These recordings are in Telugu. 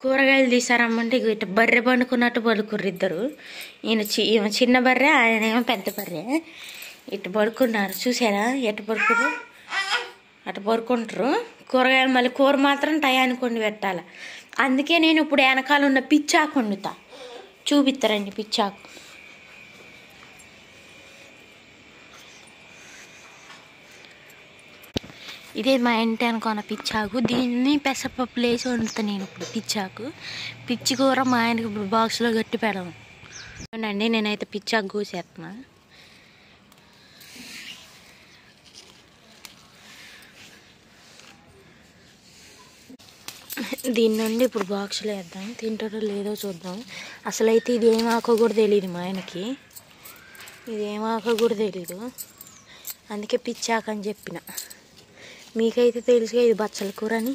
కూరగాయలు తీసారమ్మంటే ఇటు బర్రె పండుకున్నట్టు పడుకుర్రు ఇద్దరు. ఈమె చిన్న బర్రె, ఆయన ఏమో పెద్ద బర్రె. ఇటు పడుకున్నారు, చూసారా ఎటు పడుకురు, అటు పడుకుంటారు. కూరగాయలు మళ్ళీ కూర మాత్రం టయానికి వండి పెట్టాలి. అందుకే నేను ఇప్పుడు వెనకాల ఉన్న పిచ్చాకు వండుతా, చూపిస్తారండి పిచ్చాకు. ఇదే మా ఇంటి అనుకున్న పిచ్చాకు. దీన్ని పెసరపప్పు లేసి వండుతాను నేను ఇప్పుడు పిచ్చాకు. పిచ్చి కూర మా ఆయనకి ఇప్పుడు బాక్స్లో గట్టి పెడదాం అండి. నేనైతే పిచ్చాకు కోసేస్తున్నా. దీని నుండి ఇప్పుడు బాక్స్లో వేద్దాం, తింటారో లేదో చూద్దాం. అసలు అయితే ఇది ఏం ఆకో కూడా తెలియదు మా ఆయనకి, ఇది ఏం ఆకో కూడా తెలీదు. అందుకే పిచ్చాకు అని చెప్పిన. మీకైతే తెలుసుగా ఇది బచ్చల కూర అని.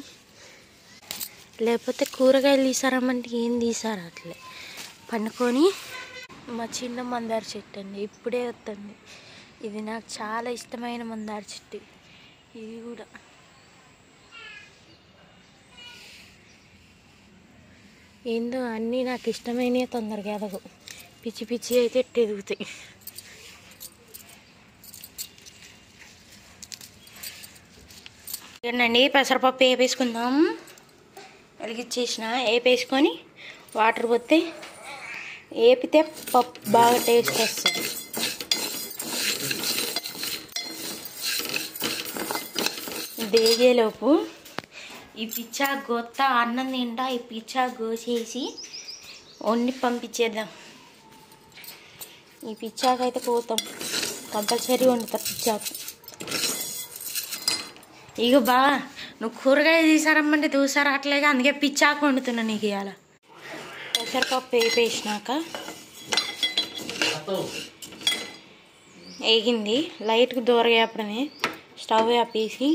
లేకపోతే కూరగాయలు తీసారమ్మంటే ఏం తీసారు అట్లే పండుకొని. మా చిన్న మందార చెట్టు అండి, ఇప్పుడే వస్తుంది. ఇది నాకు చాలా ఇష్టమైన మందార చెట్టు. ఇది కూడా ఏందో అన్నీ నాకు ఇష్టమైనవి తొందరగా ఎదగు, పిచ్చి పిచ్చి అయితే ఎదుగుతాయి. ఏంటండి పెసరపప్పు వేపేసుకుందాం. వెలిగించేసిన వేపేసుకొని వాటర్ పోతే వేపితే పప్పు బాగా టేస్ట్ వస్తుంది. వేగేలోపు ఈ పిచ్చాకు గొత్త అన్నం తింటా ఈ పిచ్చాకు కోసేసి వండి పంపించేద్దాం. ఈ పిచ్చాకు అయితే పోతాం, కంపల్సరీ వండుతా పిచ్చాకు. ఇక బా నువ్వు కూరగాయ తీసారమ్మంటే దూసారా అట్లేగా, అందుకే పిచ్చాకు వండుతున్నా నీకు ఇవాళ. పెసరపప్పు వేపేసినాక వేగింది, లైట్గా దూరగేపడమే స్టవ్ ఆపేసి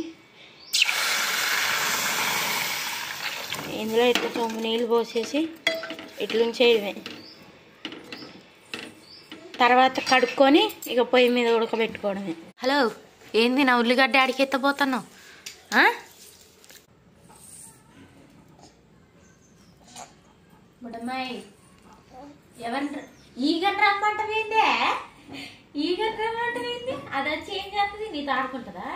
ఇందులో ఇట్లా సొమ్ము నీళ్ళు పోసేసి ఇట్లుంచేయడమే. తర్వాత కడుక్కొని ఇక పొయ్యి మీద ఉడకబెట్టుకోవడమే. హలో, ఏంది నా ఉల్లిగడ్డ ఆడికి ఎత్తపోతున్నావు? బుడమ్మాయి ఎవరు ఈ గంట రమ్మంటేందే, ఈ గంట రమ్మంటేంది? అది వచ్చి ఏం చేస్తుంది, నీతో ఆడుకుంటుందా?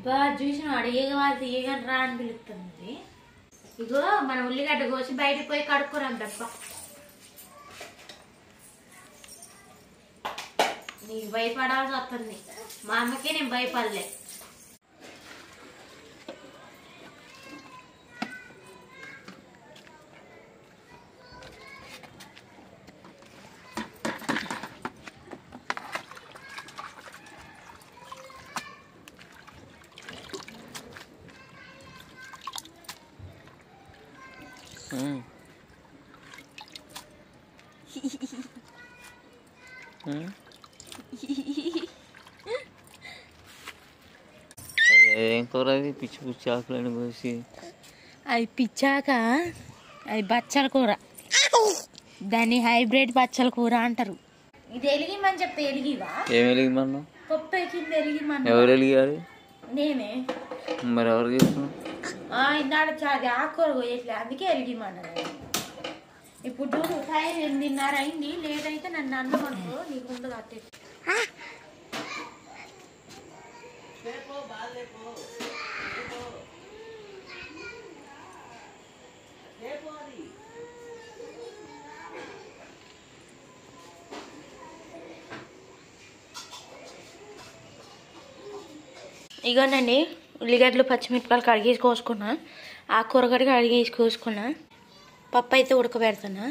బా చూసిన వాడు ఏగవాది ఏ గంట రా అని పిలుస్తుంది. ఇగో మన ఉల్లిగడ్డ కోసి బయటకు పోయి కడుక్కోరాం డబ్బా. నీకు భయపడాల్సి వస్తుంది, మా అమ్మకే నేను భయపడలే. ఏం కూర అది? పిచ్చి పిచ్చి ఆకులను కోసి అది పిచ్చాక, అది బచ్చల కూర, దాన్ని హైబ్రిడ్ బచ్చల కూర అంటారు. ఇది ఎలిగిమని చెప్తే ఎలిగివా? ఏం ఎలిగిమన్నా? పప్పు కింద ఎలిగిమన్నా. ఎవరు ఎలిగారు? నేనే. మరి ఎవరు చేస్తున్నా? ఇందాడ అది ఆకుకూర కోయట్లే, అందుకే ఎలిగిమన్నా. ఇప్పుడు చూడు టైం 8:30 అయింది, లేట్ అయితే నన్ను అన్నం అనుకో, నీకు ఉండదు అట్టే. ఇగోనండి ఉల్లిగడ్డలు పచ్చిమిరపకాయలు కడిగేసి కోసుకున్నా, ఆకుకూర కడిగేసి కోసుకున్నా, పప్పు అయితే ఉడకబెడతానా,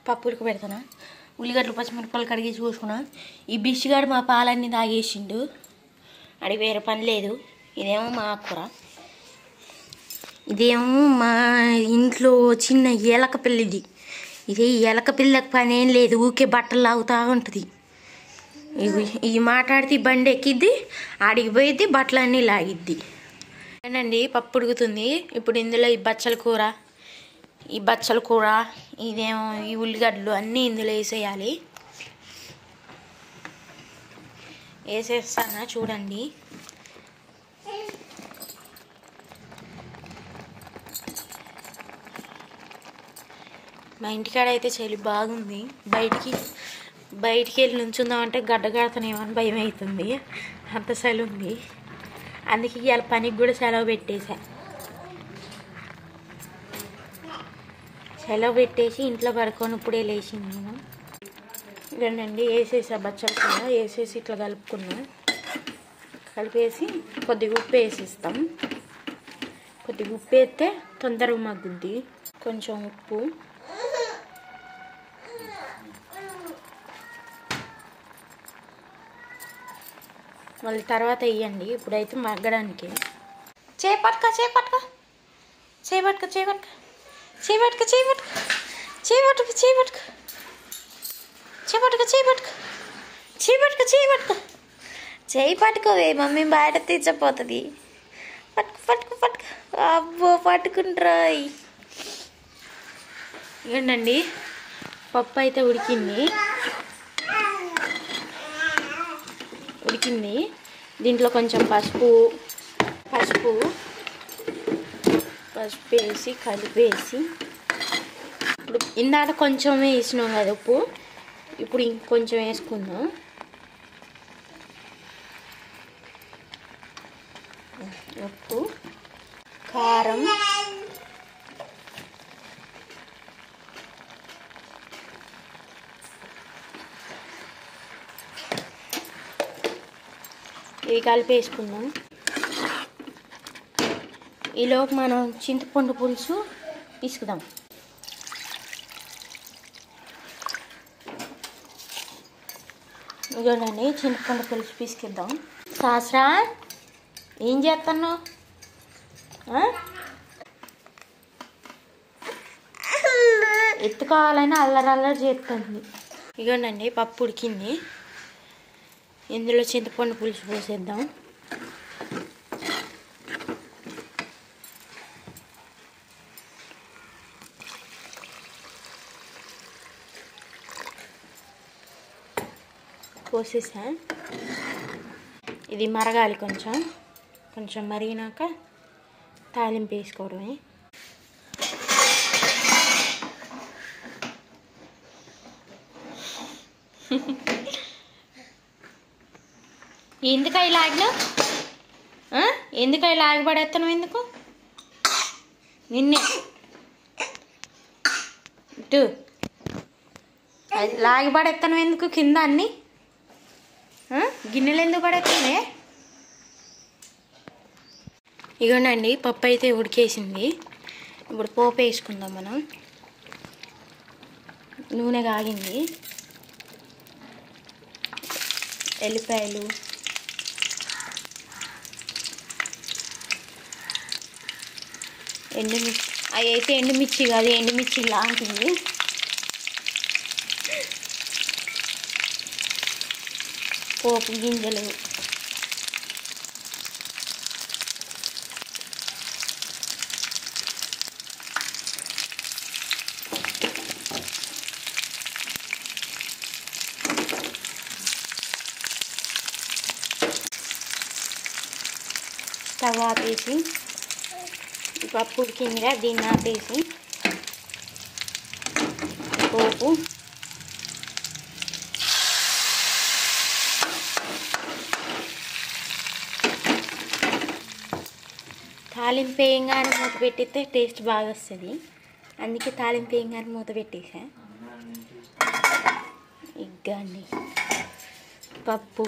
పప్పు ఉడకబెడతానా, ఉల్లిగడ్డలు పచ్చిమిరపకాయలు కడిగేసి కోసుకున్నా. ఈ బిష్గాడు మా పాలన్నీ తాగేసిండు, అడిగి వేరే పని లేదు. ఇదేమో మా ఆకుకూర, ఇదేమో మా ఇంట్లో చిన్న ఎలక పిల్లిది. ఇది ఎలక పిల్లకి పని ఏం లేదు, ఊకే బట్టలు లాగుతూ ఉంటుంది. ఇవి మాట్లాడితే బండి ఎక్కిద్ది, ఆడికి పోయిద్ది, బట్టలన్నీ లాగిద్ది. అండి పప్పు ఉడుకుతుంది. ఇప్పుడు ఇందులో ఈ బచ్చల కూర ఇదేమో ఈ ఉల్లిగడ్డలు అన్నీ ఇందులో వేసేయాలి. వేసేస్తానా చూడండి. మా ఇంటికాడ అయితే చలి బాగుంది. బయటికి వెళ్ళి నుంచుందామంటే గడ్డ కడతానేమో అని భయం అవుతుంది, అంత చలి ఉంది. అందుకే ఇవాళ పనికి కూడా సెలవు పెట్టేసా. సెలవు పెట్టేసి ఇంట్లో పడుకొని ఇప్పుడే లేచింది నేను. ఇదండి వేసేసా బచ్చలు కూడా వేసేసి ఇట్లా కలుపుకున్నా. కలిపేసి కొద్దిగా ఉప్పు వేసిస్తాం. కొద్దిగా ఉప్పు వేస్తే తొందరగా మగ్గుద్ది. కొంచెం ఉప్పు, మళ్ళీ తర్వాత వేయండి. ఇప్పుడైతే మగ్గడానికి చేపట్టుక చేపట్టుక చేపట్టుక చేపట్టుక చేపట్టుక చేపట్టుక చేపట్టుక చేపట్టుక చేపట్టుక చేపట్టుక చేపట్టుక చేపట్టుక చేయి పట్టుకోవే, మమ్మీ బయట తెచ్చపోతుంది. పట్టుకు పట్టుకు పట్టుకు, అబ్బో పట్టుకుంటారాయి. ఏంటండి పప్పు అయితే ఉడికింది. దీంట్లో కొంచెం పసుపు వేసి కలిపేసి, ఇప్పుడు ఇందాక కొంచెం వేసినాం కదా ఉప్పు, ఇప్పుడు ఇంకొంచెం వేసుకుందాం. ఉప్పు, కారం, ఇవి కలిపేసుకుందాం. ఈలోపు మనం చింతపండు పులుసు పిసుకుదాం. ఇదిగోనండి చింతపండు పులుసు పిసికిద్దాం. శాస్త్రా ఏం చేస్తున్నావు? ఎత్తుకోవాలని అల్లరి చేస్తుంది. ఇదిగోనండి పప్పు ఉడికింది. ఇందులో చింతపండు పులుసు పోసేద్దాం. పోసేసా. ఇది మరగాలి, కొంచెం మరిగినాక తాలింపు వేసుకోవడమే. ఎందుకై లాగినా? ఎందుకై లాగబడేస్తాను? ఎందుకు నిన్నే ఇటు లాగి పడేస్తాను? ఎందుకు కింద అన్నీ గిన్నెలు ఎందుకు పడేస్తానే? ఇగోనండి పప్పు అయితే ఉడికేసింది. ఇప్పుడు పోపు వేసుకుందాం మనం. నూనె కాగింది. ఎల్లిపాయలు, ఎండుమిర్చి, అవి అయితే ఎండుమిర్చి కాదు, ఎండుమిర్చి లాంటివి. పోపు గింజలు, స్టవ్ ఆపేసి పప్పు ఉడికిందిగా దీన్ని ఆపేసి పోపు, తాలింపు వేయంగానే మూత పెట్టితే టేస్ట్ బాగా వస్తుంది. అందుకే తాలింపు వేయంగానే మూత పెట్టేసా. ఇగ్గండి పప్పు,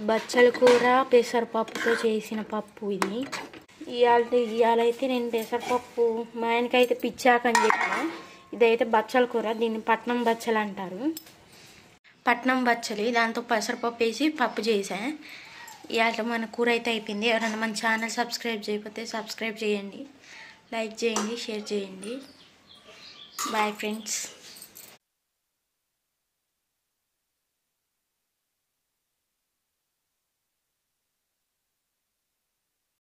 బచ్చల కూర పెసరపప్పుతో చేసిన పప్పు ఇది. ఇవాళైతే నేను పెసరపప్పు, మా ఆయనకైతే పిచ్చాకని చెప్పిన. ఇదైతే బచ్చల కూర, దీన్ని పట్నం బచ్చలు అంటారు. పట్నం బచ్చలి, దాంతో పెసరపప్పు వేసి పప్పు చేసా. ఇవాళ మన కూర అయితే అయిపోయింది. ఎవరైనా మన ఛానల్ సబ్స్క్రైబ్ చేయకపోతే సబ్స్క్రైబ్ చేయండి, లైక్ చేయండి, షేర్ చేయండి. Bye friends.